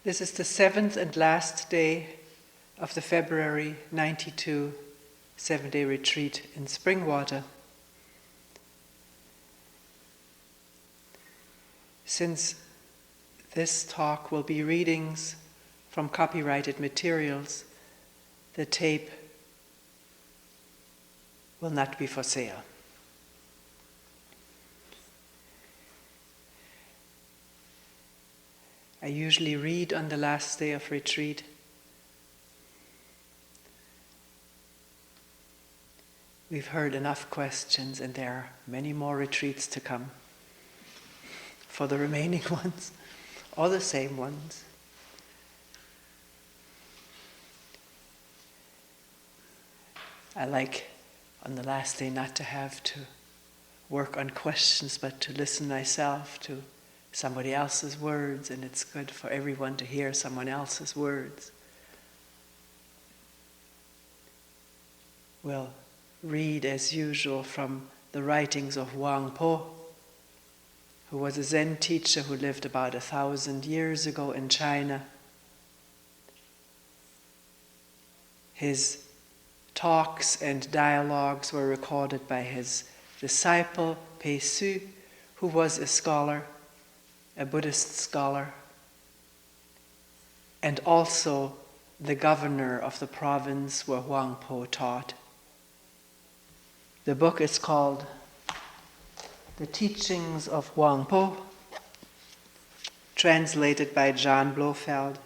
This is the 7th and last day of the February 92 7-day retreat in Springwater. Since this talk will be readings from copyrighted materials, the tape will not be for sale. I usually read on the last day of retreat. We've heard enough questions, and there are many more retreats to come for the remaining ones, or the same ones. I like on the last day not to have to work on questions, but to listen myself to somebody else's words, and it's good for everyone to hear someone else's words. We'll read as usual from the writings of Wang Po, who was a Zen teacher who lived about 1,000 years ago in China. His talks and dialogues were recorded by his disciple Pei Su, who was a scholar, a Buddhist scholar, and also the governor of the province where Wang Po taught. The book is called The Teachings of Wang Po, translated by John Blofeld.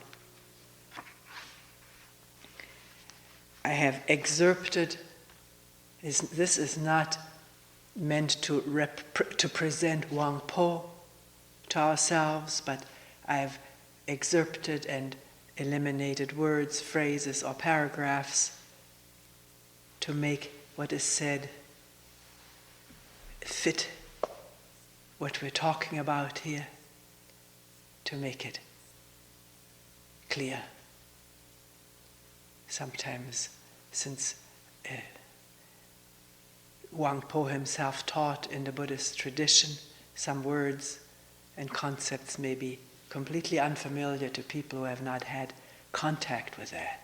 I have excerpted, this is not meant to present Wang Po to ourselves, but I've excerpted and eliminated words, phrases, or paragraphs to make what is said fit what we're talking about here, to make it clear. Sometimes, since Wang Po himself taught in the Buddhist tradition, some words and concepts may be completely unfamiliar to people who have not had contact with that.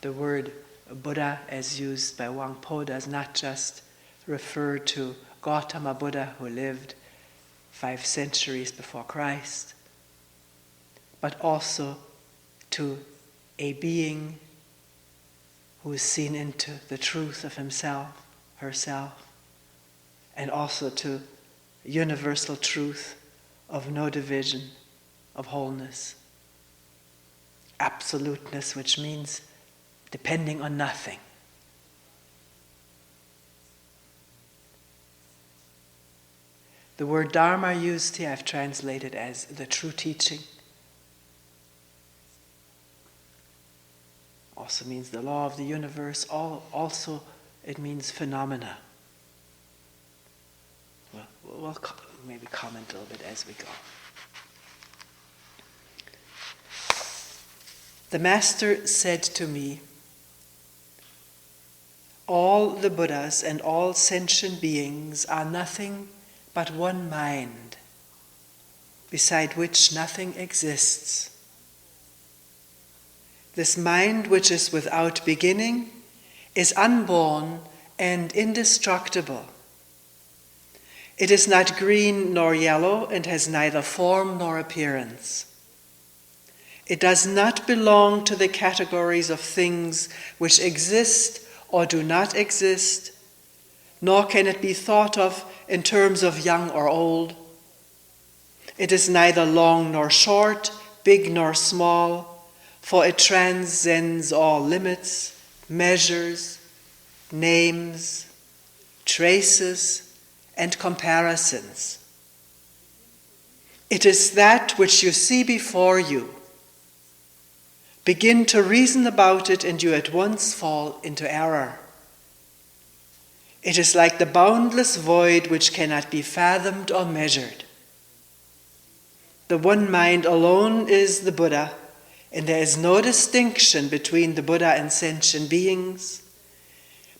The word Buddha, as used by Wang Po, does not just refer to Gautama Buddha, who lived 5 centuries before Christ, but also to a being who is seen into the truth of himself, herself, and also to universal truth of no division, of wholeness, absoluteness, which means depending on nothing. The word Dharma used here I've translated as the true teaching. Also means the law of the universe. Also it means phenomena. We'll maybe comment a little bit as we go. The Master said to me, all the Buddhas and all sentient beings are nothing but one mind, beside which nothing exists. This mind, which is without beginning, is unborn and indestructible. It is not green nor yellow and has neither form nor appearance. It does not belong to the categories of things which exist or do not exist, nor can it be thought of in terms of young or old. It is neither long nor short, big nor small, for it transcends all limits, measures, names, traces, and comparisons. It is that which you see before you. Begin to reason about it and you at once fall into error. It is like the boundless void which cannot be fathomed or measured. The one mind alone is the Buddha, and there is no distinction between the Buddha and sentient beings,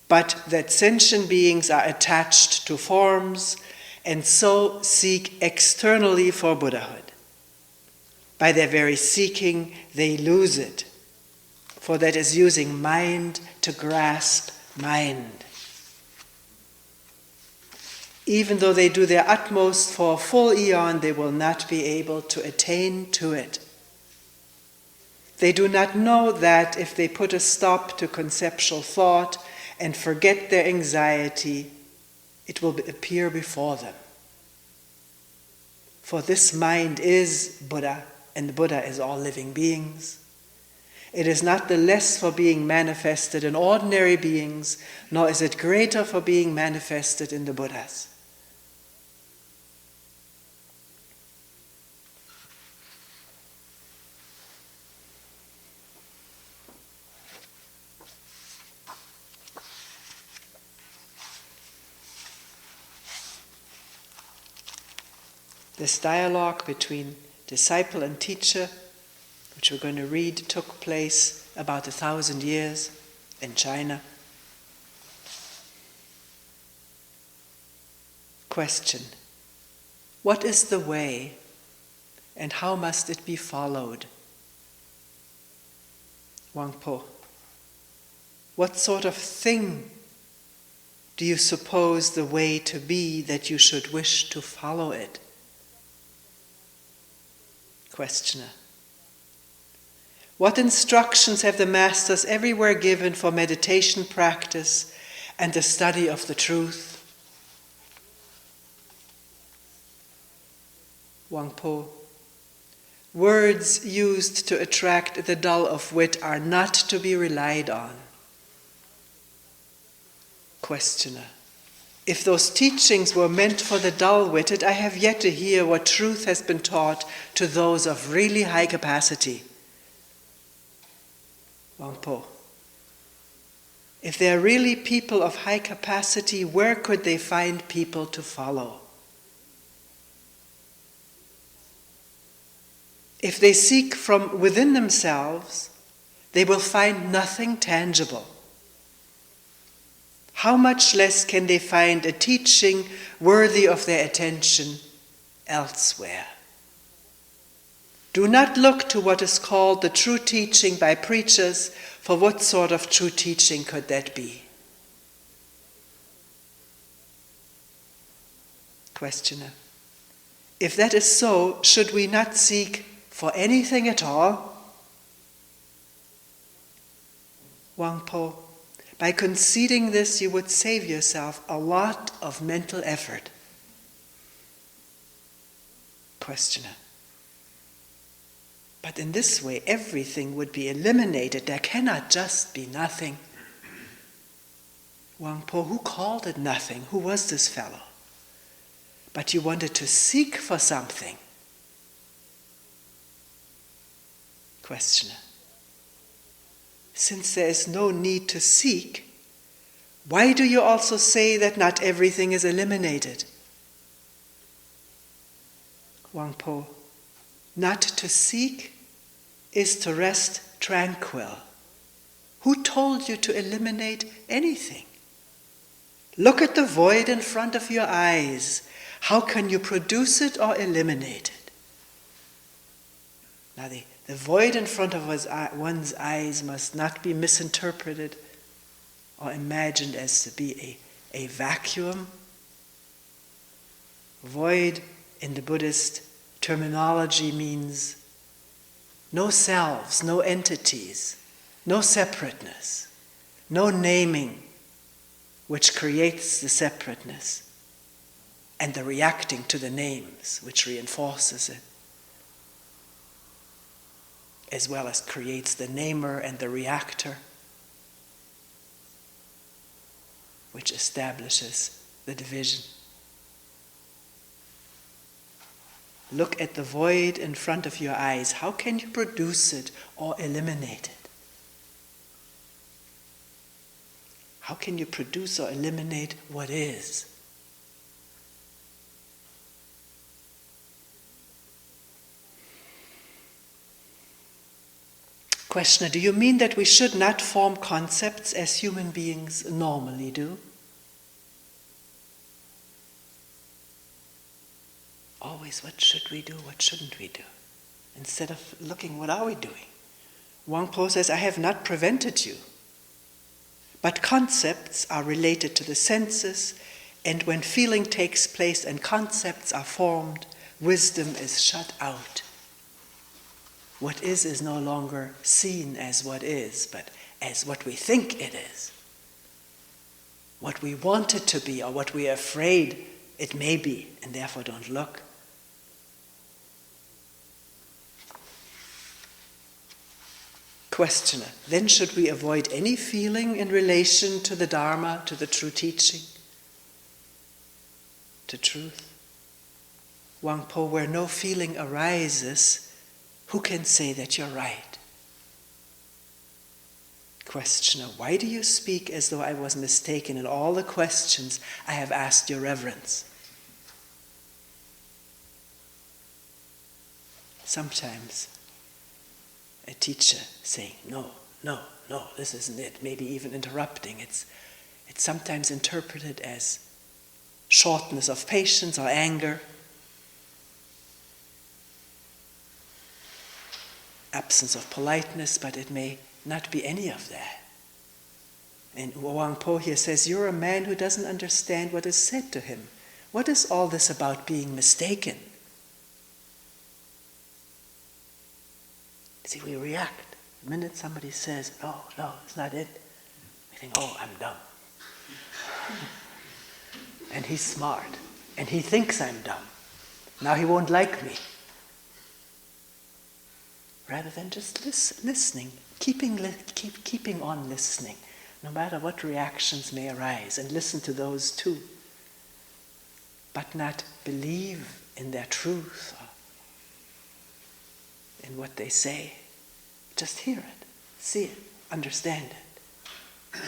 but that sentient beings are attached to forms and so seek externally for Buddhahood. By their very seeking, they lose it, for that is using mind to grasp mind. Even though they do their utmost for a full eon, they will not be able to attain to it. They do not know that if they put a stop to conceptual thought and forget their anxiety, it will appear before them. For this mind is Buddha, and the Buddha is all living beings. It is not the less for being manifested in ordinary beings, nor is it greater for being manifested in the Buddhas. This dialogue between disciple and teacher, which we're going to read, took place about 1,000 years in China. Question: what is the way and how must it be followed? Wangpo: what sort of thing do you suppose the way to be that you should wish to follow it? Questioner: what instructions have the masters everywhere given for meditation practice and the study of the truth? Wangpo: words used to attract the dull of wit are not to be relied on. Questioner: if those teachings were meant for the dull-witted, I have yet to hear what truth has been taught to those of really high capacity. Wangpo: if they are really people of high capacity, where could they find people to follow? If they seek from within themselves, they will find nothing tangible. How much less can they find a teaching worthy of their attention elsewhere? Do not look to what is called the true teaching by preachers, for what sort of true teaching could that be? Questioner: if that is so, should we not seek for anything at all? Wangpo: by conceding this, you would save yourself a lot of mental effort. Questioner: but in this way, everything would be eliminated. There cannot just be nothing. Wangpo: who called it nothing? Who was this fellow? But you wanted to seek for something. Questioner: since there is no need to seek, why do you also say that not everything is eliminated? Wangpo: not to seek is to rest tranquil. Who told you to eliminate anything? Look at the void in front of your eyes. How can you produce it or eliminate it? Now the void in front of one's eyes must not be misinterpreted or imagined as to be a vacuum. Void in the Buddhist terminology means no selves, no entities, no separateness, no naming which creates the separateness, and the reacting to the names which reinforces it, as well as creates the namer and the reactor, which establishes the division. Look at the void in front of your eyes. How can you produce it or eliminate it? How can you produce or eliminate what is? Questioner: do you mean that we should not form concepts as human beings normally do? Always, what should we do? What shouldn't we do? instead of looking, what are we doing? Wangpo says, I have not prevented you. But concepts are related to the senses, and when feeling takes place and concepts are formed, wisdom is shut out. What is no longer seen as what is, but as what we think it is. What we want it to be, or what we are afraid it may be, and therefore don't look. Questioner, then should we avoid any feeling in relation to the Dharma, to the true teaching, to truth? Wangpo, where no feeling arises, who can say that you're right? Questioner, why do you speak as though I was mistaken in all the questions I have asked your reverence? Sometimes a teacher saying, no, this isn't it, maybe even interrupting, it's sometimes interpreted as shortness of patience or anger, absence of politeness, but it may not be any of that. And Wangpo here says, you're a man who doesn't understand what is said to him. What is all this about being mistaken? See, we react. The minute somebody says, no, it's not it, we think, oh, I'm dumb. And he's smart. And he thinks I'm dumb. Now he won't like me. Rather than just listening, keeping on listening, no matter what reactions may arise, and listen to those too. But not believe in their truth or in what they say. Just hear it, see it, understand it.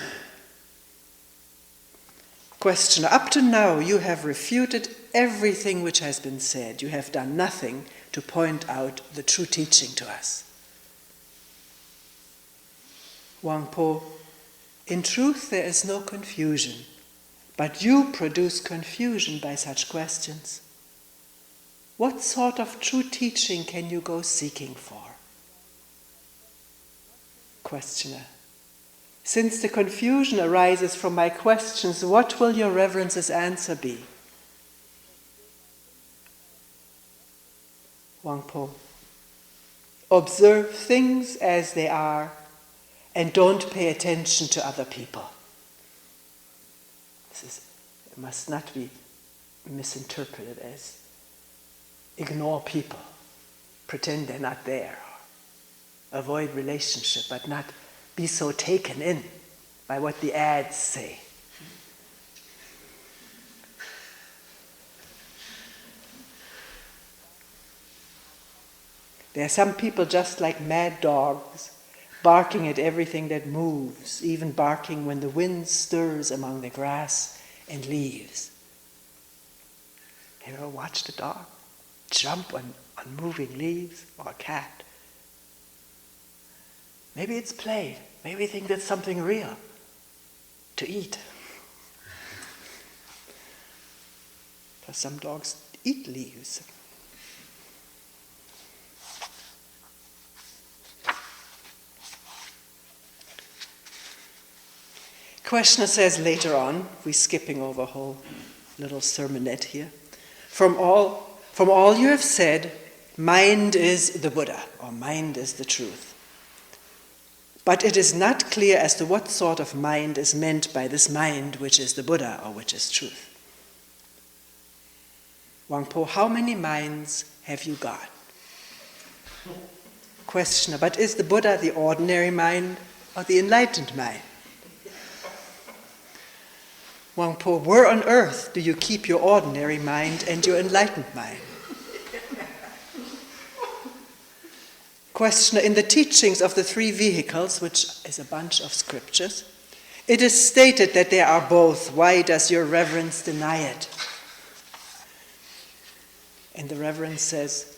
Questioner, up to now you have refuted everything which has been said. You have done nothing to point out the true teaching to us. Wangpo, in truth there is no confusion, but you produce confusion by such questions. What sort of true teaching can you go seeking for? Questioner, since the confusion arises from my questions, what will your reverence's answer be? Wangpo, observe things as they are and don't pay attention to other people. It must not be misinterpreted as ignore people, pretend they're not there, avoid relationship, but not be so taken in by what the ads say. There are some people just like mad dogs, barking at everything that moves, even barking when the wind stirs among the grass and leaves. Have you ever watched a dog jump on moving leaves, or a cat? Maybe it's play. Maybe they think that's something real to eat. Because some dogs eat leaves. Questioner says later on, we're skipping over a whole little sermonette here. From all you have said, mind is the Buddha, or mind is the truth. But it is not clear as to what sort of mind is meant by this mind which is the Buddha, or which is truth. Wangpo, how many minds have you got? Questioner, but is the Buddha the ordinary mind or the enlightened mind? Wangpo, where on earth do you keep your ordinary mind and your enlightened mind? Questioner, in the teachings of the three vehicles, which is a bunch of scriptures, it is stated that there are both. Why does your reverence deny it? And the reverence says,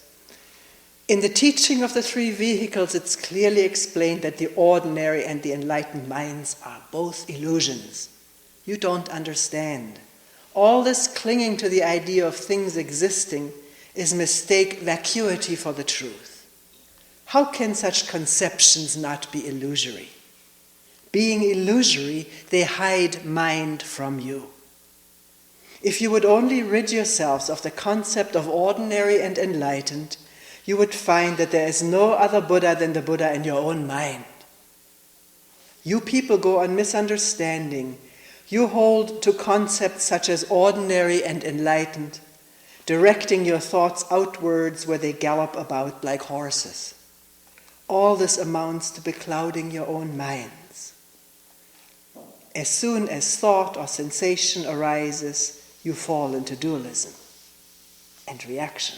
in the teaching of the three vehicles, it's clearly explained that the ordinary and the enlightened minds are both illusions. You don't understand. All this clinging to the idea of things existing is mistake vacuity for the truth. How can such conceptions not be illusory? Being illusory, they hide mind from you. If you would only rid yourselves of the concept of ordinary and enlightened, you would find that there is no other Buddha than the Buddha in your own mind. You people go on misunderstanding. You hold to concepts such as ordinary and enlightened, directing your thoughts outwards where they gallop about like horses. All this amounts to beclouding your own minds. As soon as thought or sensation arises, you fall into dualism and reaction.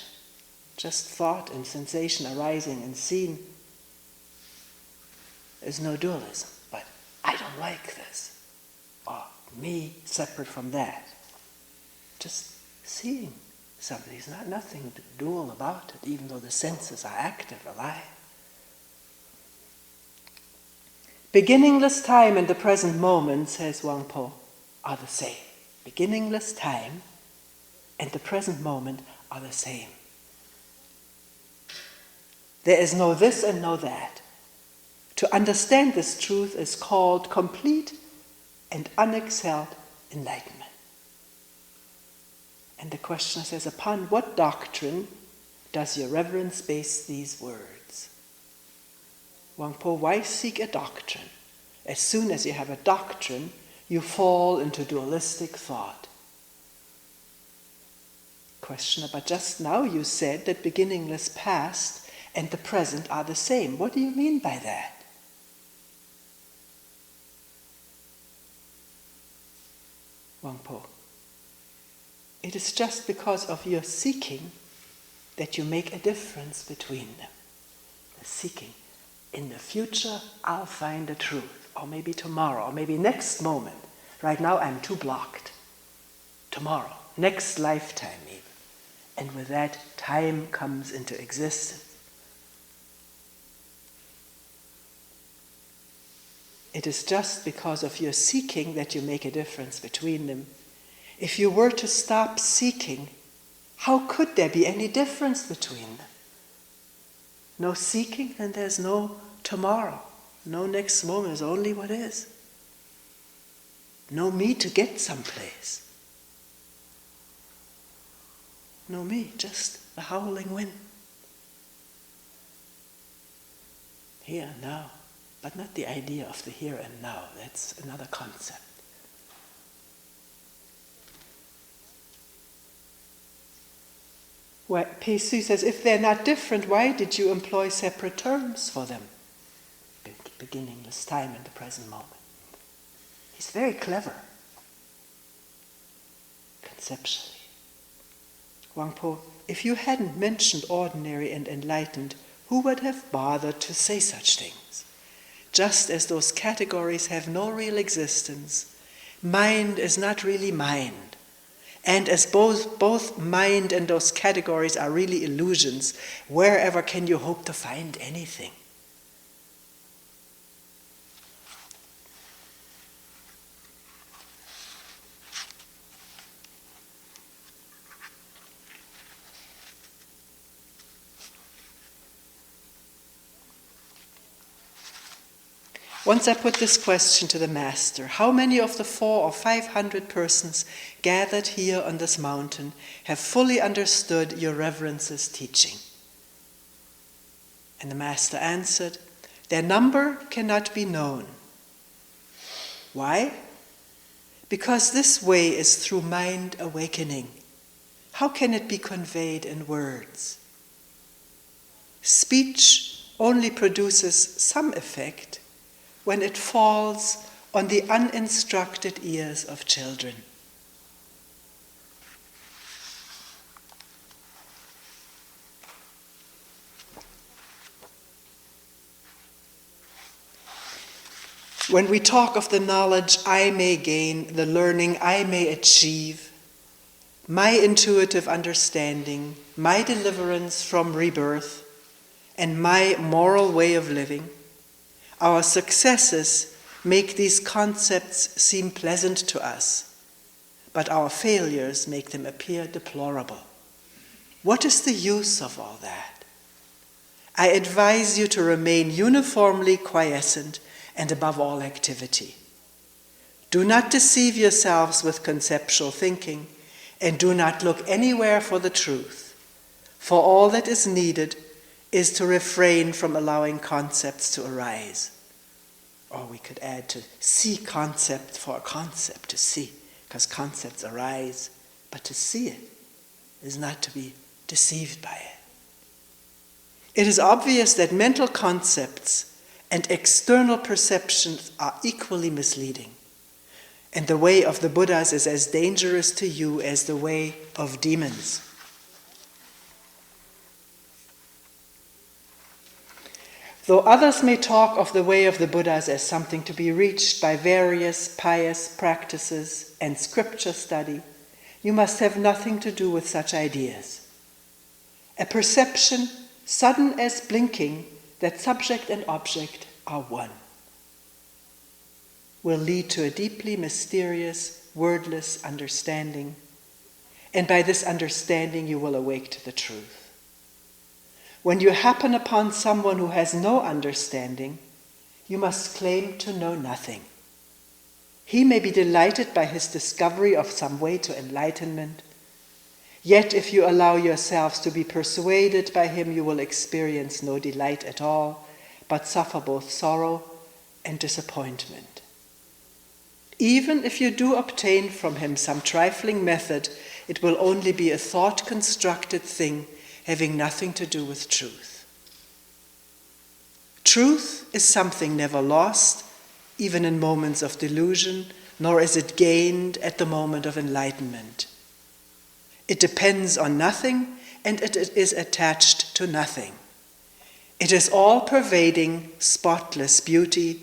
Just thought and sensation arising and seen. There's no dualism, but I don't like this. Or me separate from that. Just seeing something. There's nothing dual about it, even though the senses are active, alive. Beginningless time and the present moment, says Wang Po, are the same. Beginningless time and the present moment are the same. There is no this and no that. To understand this truth is called complete and unexcelled enlightenment. And the questioner says, upon what doctrine does your reverence base these words? Wang Po, why seek a doctrine? As soon as you have a doctrine, you fall into dualistic thought. Questioner, but just now you said that beginningless past and the present are the same. What do you mean by that? Wang Po, it is just because of your seeking that you make a difference between them. The seeking. In the future, I'll find the truth. Or maybe tomorrow, or maybe next moment. Right now, I'm too blocked. Tomorrow, next lifetime even. And with that, time comes into existence. It is just because of your seeking that you make a difference between them. If you were to stop seeking, how could there be any difference between them? No seeking, then there's no tomorrow. No next moment, is only what is. No me to get someplace. No me, just the howling wind. Here and now, but not the idea of the here and now. That's another concept. Well, Pei-Su says, if they're not different, why did you employ separate terms for them? Beginningless time and the present moment. He's very clever, conceptually. Wang Po, if you hadn't mentioned ordinary and enlightened, who would have bothered to say such things? Just as those categories have no real existence, mind is not really mind. And as both mind and those categories are really illusions, wherever can you hope to find anything? Once I put this question to the master, how many of the 400 or 500 persons gathered here on this mountain have fully understood your reverence's teaching? And the master answered, their number cannot be known. Why? Because this way is through mind awakening. How can it be conveyed in words? Speech only produces some effect when it falls on the uninstructed ears of children. When we talk of the knowledge I may gain, the learning I may achieve, my intuitive understanding, my deliverance from rebirth, and my moral way of living, our successes make these concepts seem pleasant to us, but our failures make them appear deplorable. What is the use of all that? I advise you to remain uniformly quiescent and above all activity. Do not deceive yourselves with conceptual thinking, and do not look anywhere for the truth, for all that is needed is to refrain from allowing concepts to arise. Or we could add to see concept for a concept, to see, because concepts arise, but to see it is not to be deceived by it. It is obvious that mental concepts and external perceptions are equally misleading, and the way of the Buddhas is as dangerous to you as the way of demons. Though others may talk of the way of the Buddhas as something to be reached by various pious practices and scripture study, you must have nothing to do with such ideas. A perception, sudden as blinking, that subject and object are one, will lead to a deeply mysterious, wordless understanding, and by this understanding you will awake to the truth. When you happen upon someone who has no understanding, you must claim to know nothing. He may be delighted by his discovery of some way to enlightenment, yet if you allow yourselves to be persuaded by him, you will experience no delight at all, but suffer both sorrow and disappointment. Even if you do obtain from him some trifling method, it will only be a thought-constructed thing having nothing to do with truth. Truth is something never lost, even in moments of delusion, nor is it gained at the moment of enlightenment. It depends on nothing, and it is attached to nothing. It is all-pervading, spotless beauty.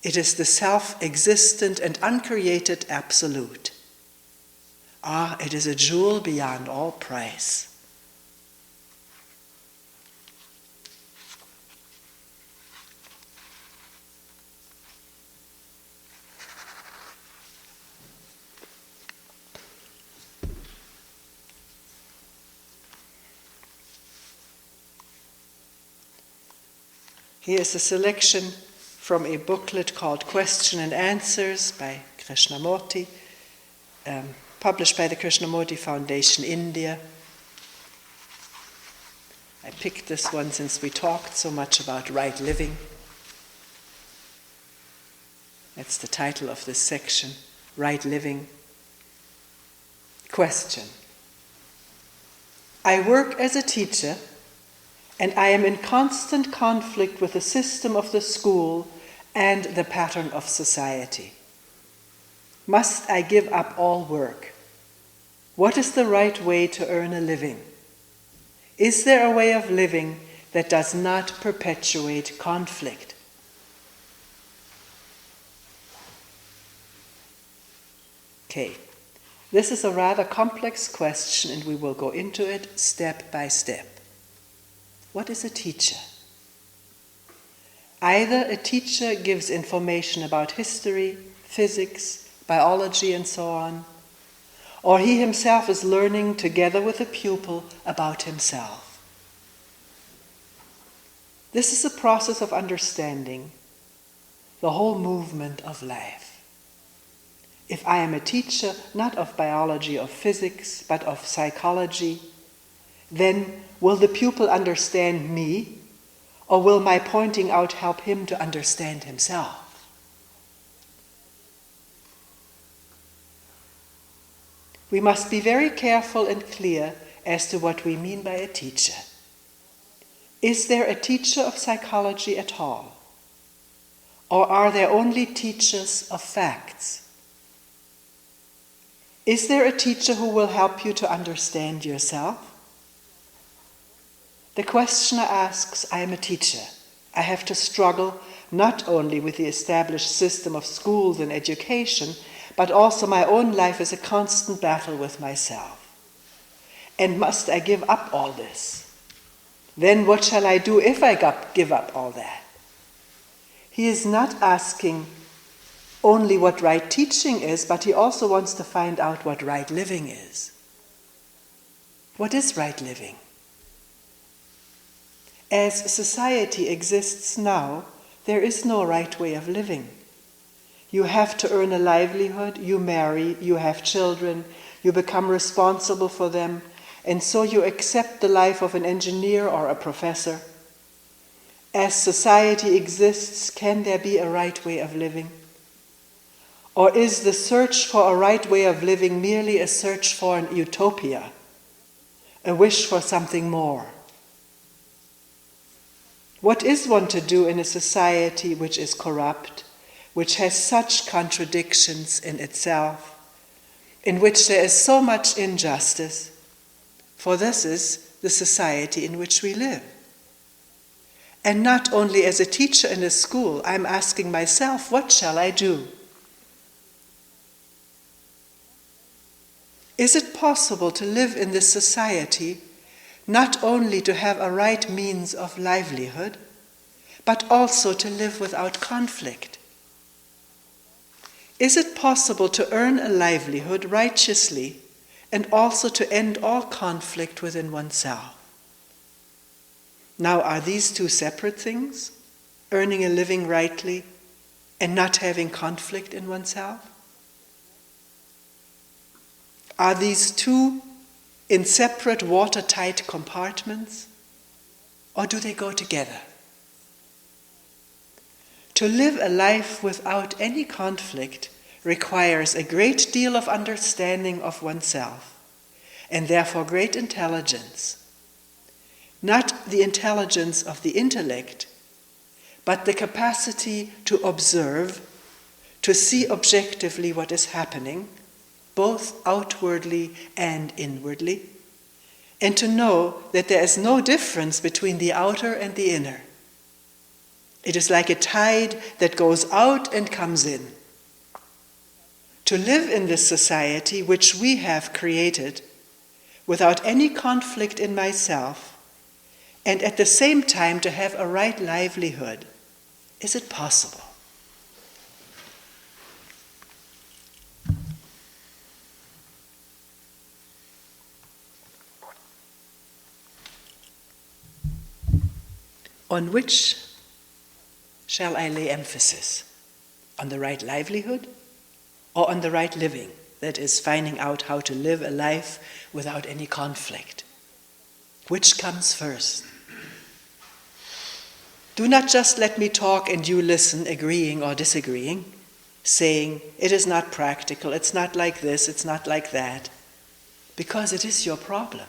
It is the self-existent and uncreated absolute. It is a jewel beyond all price. Here is a selection from a booklet called Question and Answers by Krishnamurti, published by the Krishnamurti Foundation, India. I picked this one since we talked so much about right living. That's the title of this section, Right Living. Question. I work as a teacher, and I am in constant conflict with the system of the school and the pattern of society. Must I give up all work? What is the right way to earn a living? Is there a way of living that does not perpetuate conflict? Okay, this is a rather complex question, and we will go into it step by step. What is a teacher? Either a teacher gives information about history, physics, biology, and so on, or he himself is learning together with a pupil about himself. This is a process of understanding the whole movement of life. If I am a teacher not of biology or physics, but of psychology, then will the pupil understand me, or will my pointing out help him to understand himself? We must be very careful and clear as to what we mean by a teacher. Is there a teacher of psychology at all? Or are there only teachers of facts? Is there a teacher who will help you to understand yourself? The questioner asks, I am a teacher. I have to struggle not only with the established system of schools and education, but also my own life is a constant battle with myself. And must I give up all this? Then what shall I do if I give up all that? He is not asking only what right teaching is, but he also wants to find out what right living is. What is right living? As society exists now, there is no right way of living. You have to earn a livelihood, you marry, you have children, you become responsible for them, and so you accept the life of an engineer or a professor. As society exists, can there be a right way of living? Or is the search for a right way of living merely a search for an utopia, a wish for something more? What is one to do in a society which is corrupt, which has such contradictions in itself, in which there is so much injustice? For this is the society in which we live. And not only as a teacher in a school, I'm asking myself, what shall I do? Is it possible to live in this society not only to have a right means of livelihood, but also to live without conflict? Is it possible to earn a livelihood righteously and also to end all conflict within oneself? Now, are these two separate things? Earning a living rightly and not having conflict in oneself? Are these two in separate watertight compartments? Or do they go together? To live a life without any conflict requires a great deal of understanding of oneself, and therefore great intelligence. Not the intelligence of the intellect, but the capacity to observe, to see objectively what is happening, both outwardly and inwardly, and to know that there is no difference between the outer and the inner. It is like a tide that goes out and comes in. To live in this society which we have created without any conflict in myself, and at the same time to have a right livelihood, is it possible? On which shall I lay emphasis? On the right livelihood or on the right living? That is, finding out how to live a life without any conflict. Which comes first? Do not just let me talk and you listen, agreeing or disagreeing, saying, it is not practical, it's not like this, it's not like that, because it is your problem.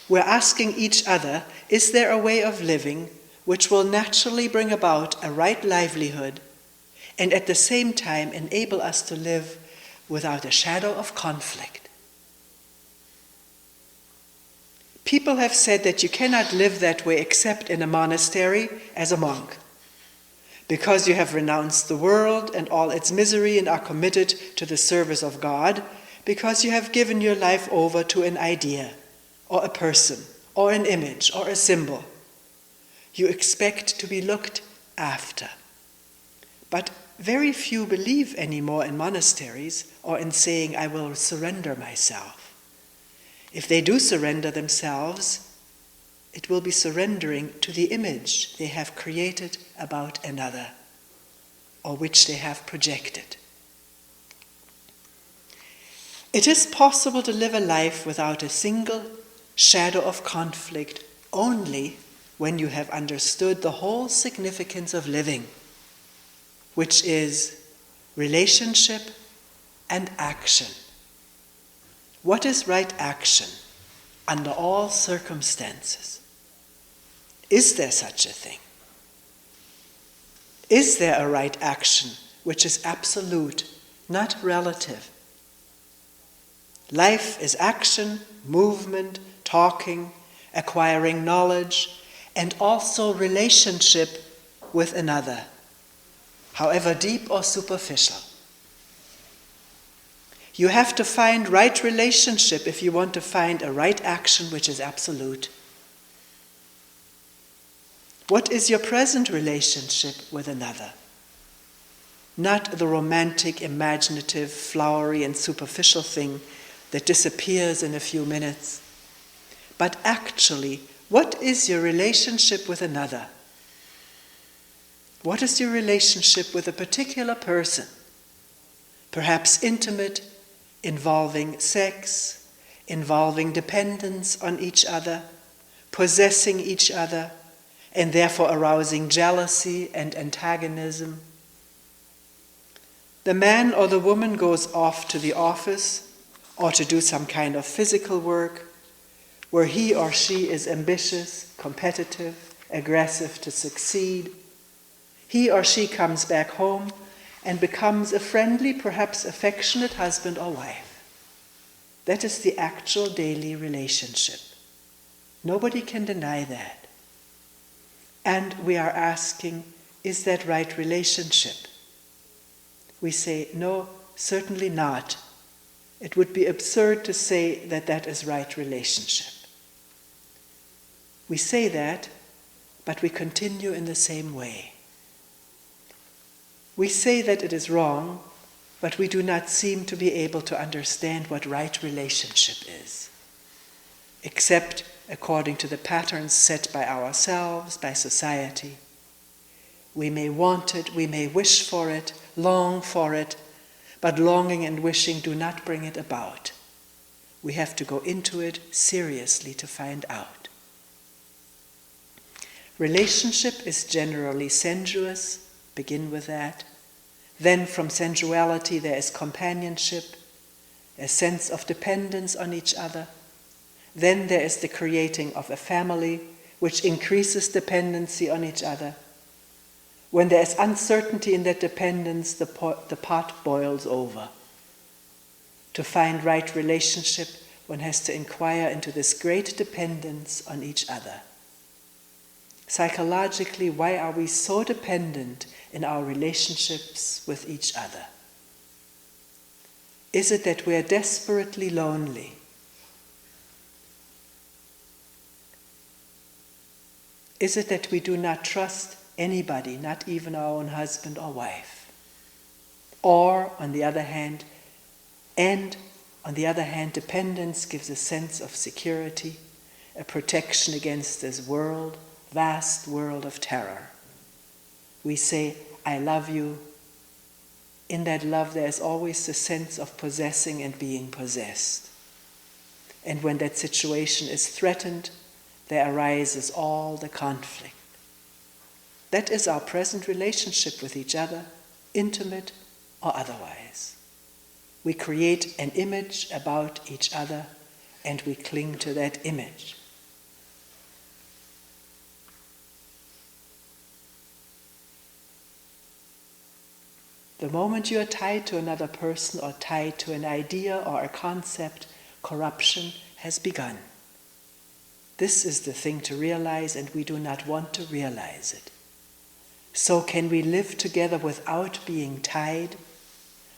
We're asking each other, is there a way of living which will naturally bring about a right livelihood and at the same time enable us to live without a shadow of conflict? People have said that you cannot live that way except in a monastery as a monk, because you have renounced the world and all its misery and are committed to the service of God, because you have given your life over to an idea, or a person, or an image, or a symbol. You expect to be looked after. But very few believe anymore in monasteries or in saying, I will surrender myself. If they do surrender themselves, it will be surrendering to the image they have created about another, or which they have projected. It is possible to live a life without a single shadow of conflict only when you have understood the whole significance of living, which is relationship and action. What is right action under all circumstances? Is there such a thing? Is there a right action which is absolute, not relative? Life is action, movement, talking, acquiring knowledge, and also relationship with another, however deep or superficial. You have to find right relationship if you want to find a right action which is absolute. What is your present relationship with another? Not the romantic, imaginative, flowery, and superficial thing that disappears in a few minutes, but actually What is your relationship with another? What is your relationship with a particular person? Perhaps intimate, involving sex, involving dependence on each other, possessing each other, and therefore arousing jealousy and antagonism. The man or the woman goes off to the office or to do some kind of physical work where he or she is ambitious, competitive, aggressive to succeed. He or she comes back home and becomes a friendly, perhaps affectionate husband or wife. That is the actual daily relationship. Nobody can deny that. And we are asking, is that right relationship? We say, no, certainly not. It would be absurd to say that that is right relationship. We say that, but we continue in the same way. We say that it is wrong, but we do not seem to be able to understand what right relationship is, except according to the patterns set by ourselves, by society. We may want it, we may wish for it, long for it, but longing and wishing do not bring it about. We have to go into it seriously to find out. Relationship is generally sensuous, begin with that. Then from sensuality there is companionship, a sense of dependence on each other. Then there is the creating of a family, which increases dependency on each other. When there is uncertainty in that dependence, the pot boils over. To find right relationship, one has to inquire into this great dependence on each other. Psychologically, why are we so dependent in our relationships with each other? Is it that we are desperately lonely? Is it that we do not trust anybody, not even our own husband or wife? Or, on the other hand, dependence gives a sense of security, a protection against this world, vast world of terror. We say, I love you. In that love there is always the sense of possessing and being possessed. And when that situation is threatened, there arises all the conflict. That is our present relationship with each other, intimate or otherwise. We create an image about each other and we cling to that image. The moment you are tied to another person or tied to an idea or a concept, corruption has begun. This is the thing to realize, and we do not want to realize it. So can we live together without being tied,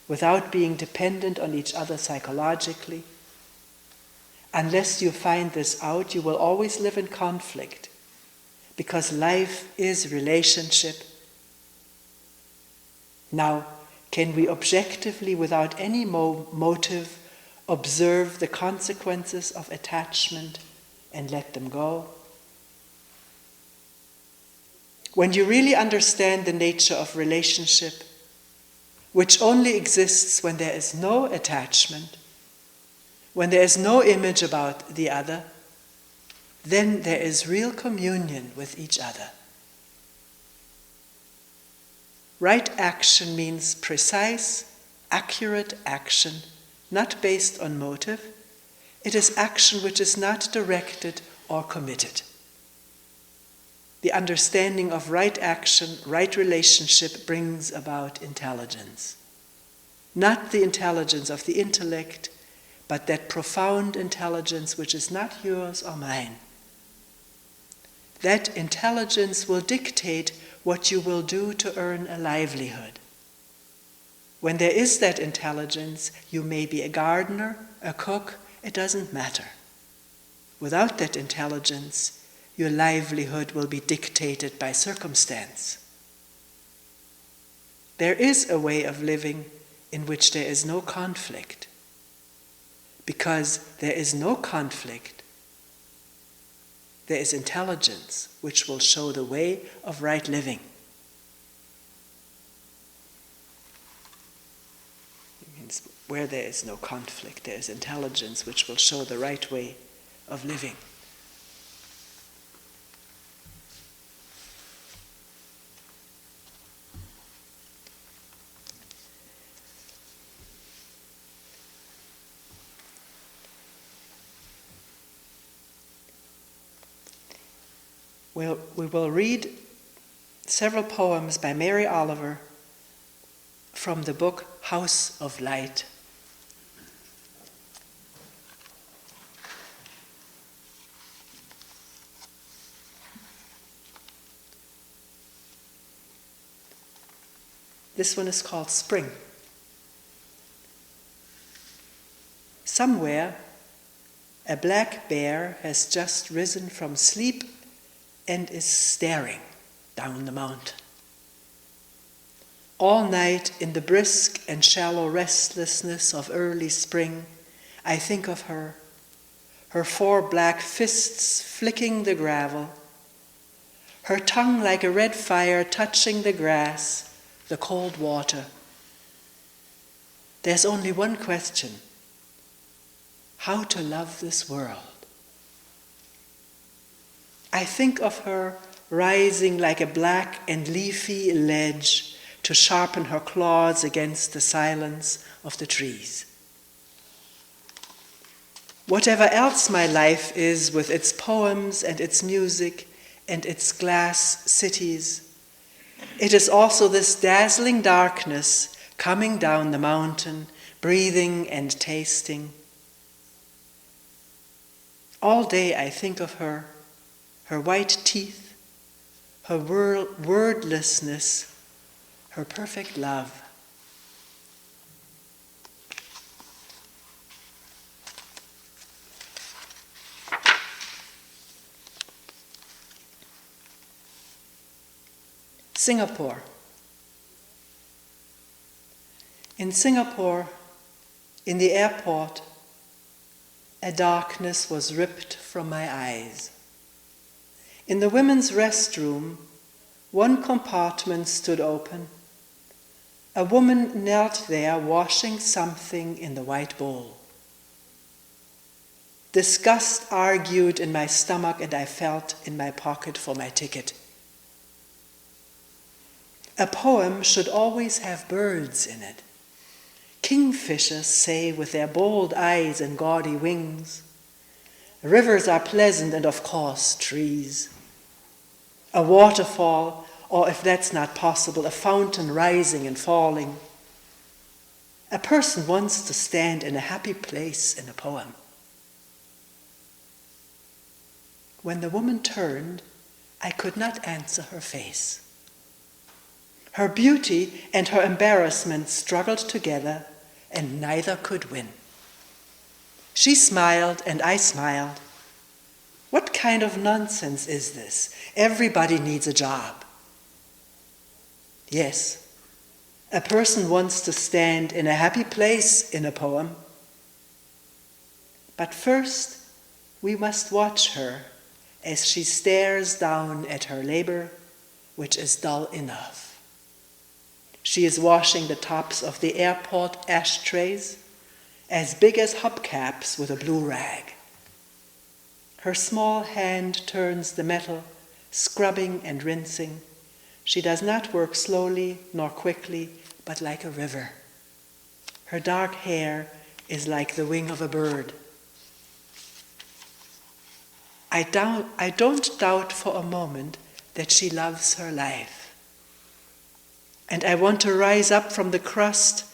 without being dependent on each other psychologically? Unless you find this out, you will always live in conflict, because life is relationship. Now, can we objectively, without any motive, observe the consequences of attachment and let them go? When you really understand the nature of relationship, which only exists when there is no attachment, when there is no image about the other, then there is real communion with each other. Right action means precise, accurate action, not based on motive. It is action which is not directed or committed. The understanding of right action, right relationship brings about intelligence. Not the intelligence of the intellect, but that profound intelligence which is not yours or mine. That intelligence will dictate what you will do to earn a livelihood. When there is that intelligence, you may be a gardener, a cook, it doesn't matter. Without that intelligence, your livelihood will be dictated by circumstance. There is a way of living in which there is no conflict. Because there is no conflict, there is intelligence which will show the way of right living. It means where there is no conflict, there is intelligence which will show the right way of living. We will read several poems by Mary Oliver from the book House of Light. This one is called Spring. Somewhere, a black bear has just risen from sleep and is staring down the mountain. All night, in the brisk and shallow restlessness of early spring, I think of her, her 4 black fists flicking the gravel, her tongue like a red fire touching the grass, the cold water. There's only one question: how to love this world. I think of her rising like a black and leafy ledge to sharpen her claws against the silence of the trees. Whatever else my life is, with its poems and its music and its glass cities, it is also this dazzling darkness coming down the mountain, breathing and tasting. All day I think of her, her white teeth, her wordlessness, her perfect love. Singapore. In Singapore, in the airport, a darkness was ripped from my eyes. In the women's restroom, one compartment stood open. A woman knelt there washing something in the white bowl. Disgust argued in my stomach, and I felt in my pocket for my ticket. A poem should always have birds in it. Kingfishers say with their bold eyes and gaudy wings. Rivers are pleasant, and of course trees. A waterfall, or if that's not possible, a fountain rising and falling. A person wants to stand in a happy place in a poem. When the woman turned, I could not answer her face. Her beauty and her embarrassment struggled together, and neither could win. She smiled, and I smiled. What kind of nonsense is this? Everybody needs a job. Yes, a person wants to stand in a happy place in a poem. But first, we must watch her as she stares down at her labor, which is dull enough. She is washing the tops of the airport ashtrays, as big as hubcaps, with a blue rag. Her small hand turns the metal, scrubbing and rinsing. She does not work slowly nor quickly, but like a river. Her dark hair is like the wing of a bird. I don't doubt for a moment that she loves her life. And I want to rise up from the crust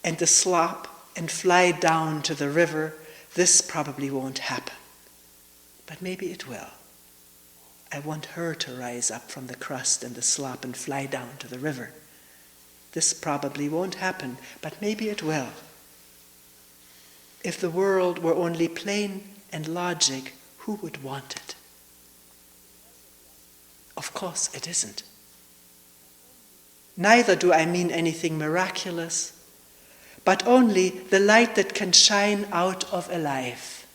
and the slop and fly down to the river. This probably won't happen, but maybe it will. I want her to rise up from the crust and the slop and fly down to the river. This probably won't happen, but maybe it will. If the world were only plain and logic, who would want it? Of course it isn't. Neither do I mean anything miraculous, but only the light that can shine out of a life.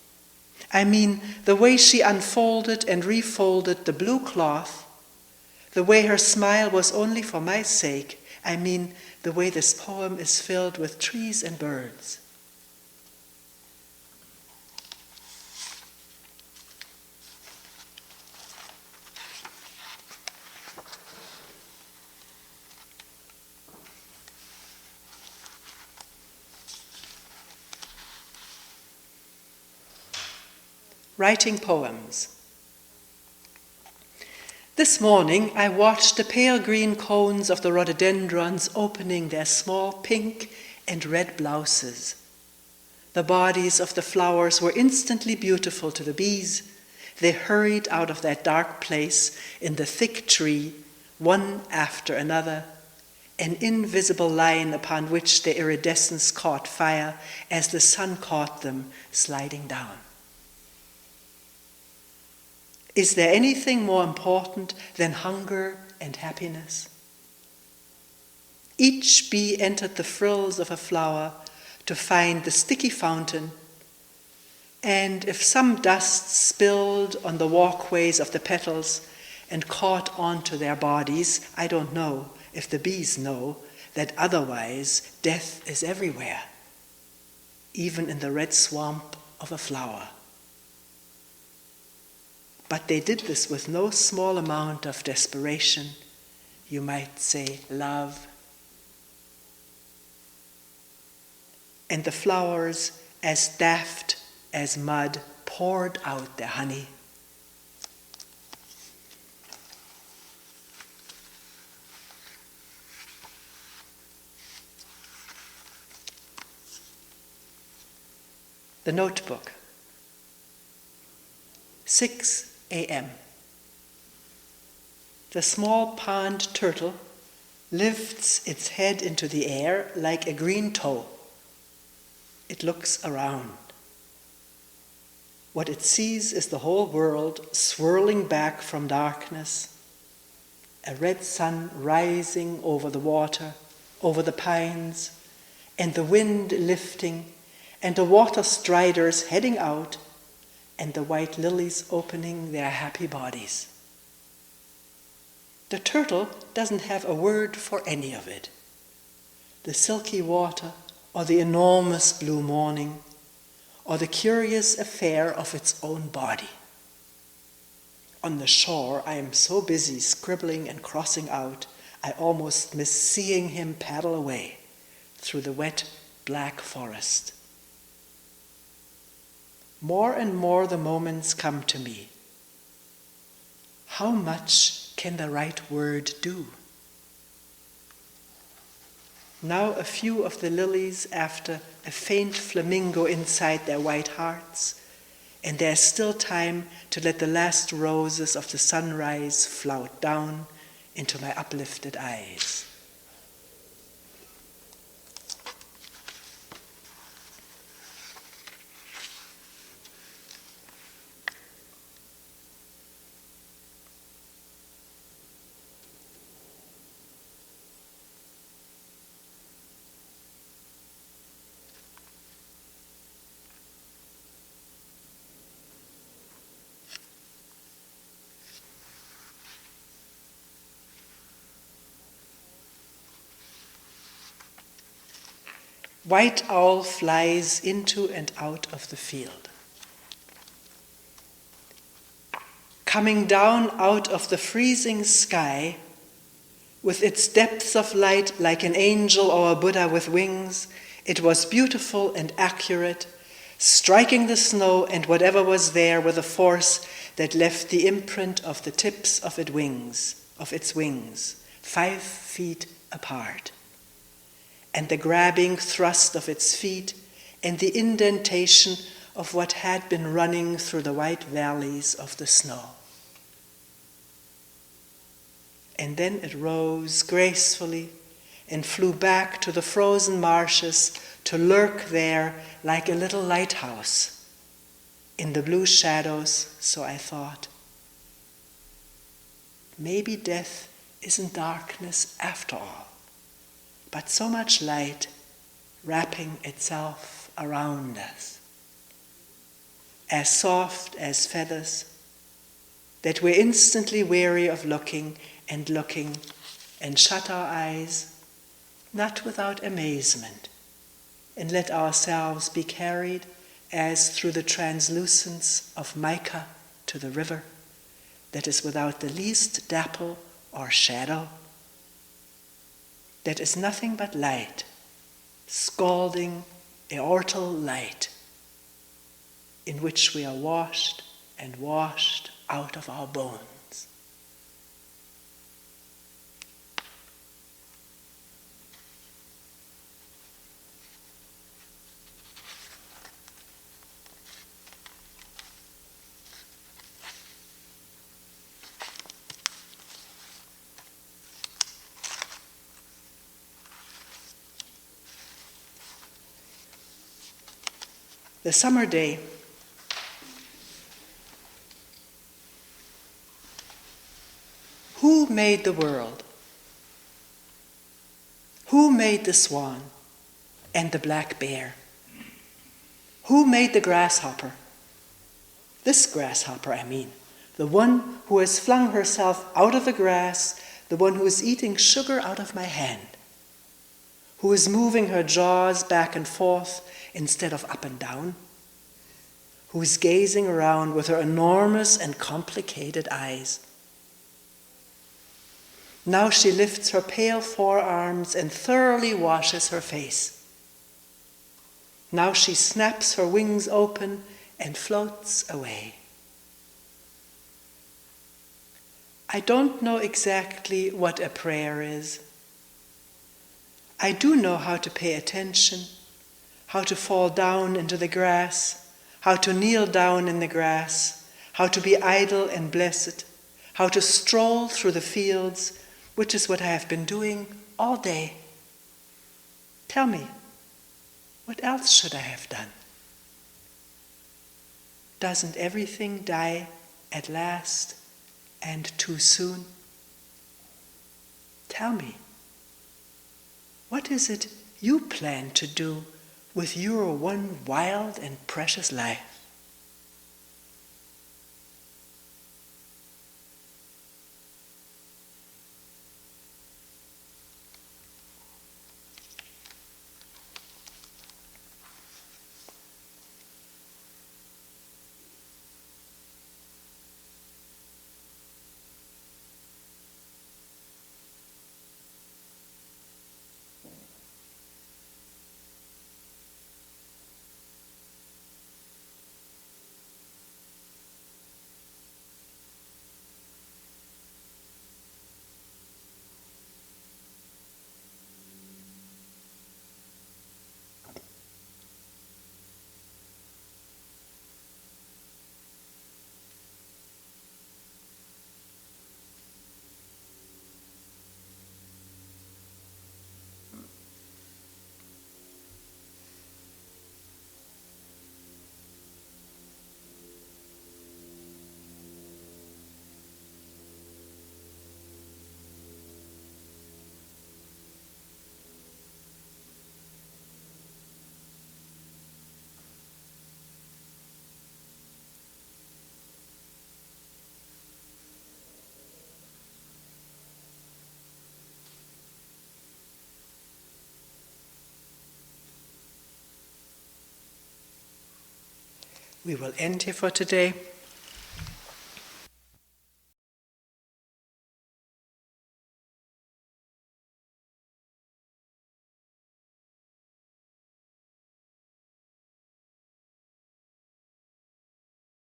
I mean the way she unfolded and refolded the blue cloth, the way her smile was only for my sake. I mean the way this poem is filled with trees and birds. Writing poems. This morning I watched the pale green cones of the rhododendrons opening their small pink and red blouses. The bodies of the flowers were instantly beautiful to the bees. They hurried out of that dark place in the thick tree, one after another, an invisible line upon which their iridescence caught fire as the sun caught them sliding down. Is there anything more important than hunger and happiness? Each bee entered the frills of a flower to find the sticky fountain, and if some dust spilled on the walkways of the petals and caught onto their bodies, I don't know if the bees know that otherwise death is everywhere, even in the red swamp of a flower. But they did this with no small amount of desperation, you might say love. And the flowers, as daft as mud, poured out their honey. The notebook. 6 a.m. The small pond turtle lifts its head into the air like a green toe. It looks around. What it sees is the whole world swirling back from darkness, a red sun rising over the water, over the pines, and the wind lifting, and the water striders heading out, and the white lilies opening their happy bodies. The turtle doesn't have a word for any of it. The silky water, or the enormous blue morning, or the curious affair of its own body. On the shore, I am so busy scribbling and crossing out, I almost miss seeing him paddle away through the wet, black forest. More and more the moments come to me. How much can the right word do? Now a few of the lilies after a faint flamingo inside their white hearts, and there's still time to let the last roses of the sunrise flout down into my uplifted eyes. White owl flies into and out of the field. Coming down out of the freezing sky, with its depths of light like an angel or a Buddha with wings, it was beautiful and accurate, striking the snow and whatever was there with a force that left the imprint of the tips of its wings, 5 feet apart, and the grabbing thrust of its feet, and the indentation of what had been running through the white valleys of the snow. And then it rose gracefully and flew back to the frozen marshes to lurk there like a little lighthouse in the blue shadows, so I thought. Maybe death isn't darkness after all, but so much light wrapping itself around us. as soft as feathers, that we're instantly weary of looking and shut our eyes, not without amazement, and let ourselves be carried as through the translucence of mica to the river, that is without the least dapple or shadow, that is nothing but light, scalding, aortal light, in which we are washed and washed out of our bones. The summer day. Who made the world? Who made the swan and the black bear? Who made the grasshopper? This grasshopper, I mean, the one who has flung herself out of the grass, the one who is eating sugar out of my hand, who is moving her jaws back and forth instead of up and down, who is gazing around with her enormous and complicated eyes. Now she lifts her pale forearms and thoroughly washes her face. Now she snaps her wings open and floats away. I don't know exactly what a prayer is. I do know how to pay attention, how to fall down into the grass, how to kneel down in the grass, how to be idle and blessed, how to stroll through the fields, which is what I have been doing all day. Tell me, what else should I have done? Doesn't everything die at last and too soon? Tell me, what is it you plan to do with your one wild and precious life? We will end here for today.